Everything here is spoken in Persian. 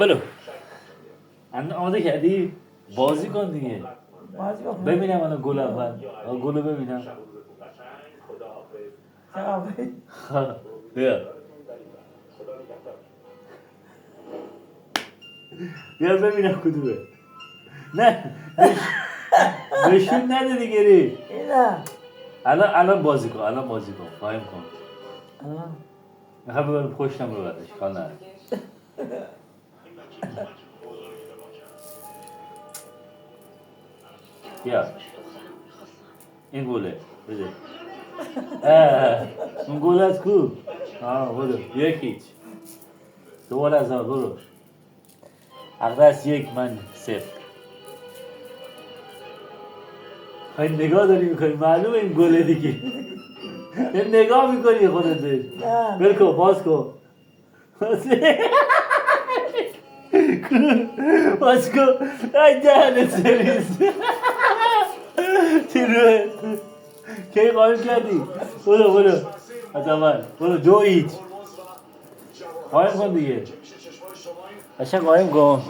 بلو آماده کردی؟ بازی کن دیگه بازی کن. ببینم الان گل اول گل ببینم بیا بیا ببینم کدومه نه بهشون نده دیگه ری اینا الان بازی کن قایم کن الان میخوام ببرم پشتم رو بردش کار نداره بیا این گله بده اون گل از کو برو یکیچ دوباره از آن برو اقدس یک من صفر خواهی نگاه داری میکنی معلومه این گله دیگه نگاه میکنی خودت بهش نه. بلکن باز کن باز کن ای دهنت سریز تیروه کی قایم کردی برو از اول برو 2-0 قایم کن دیگه قشنگ قایم کن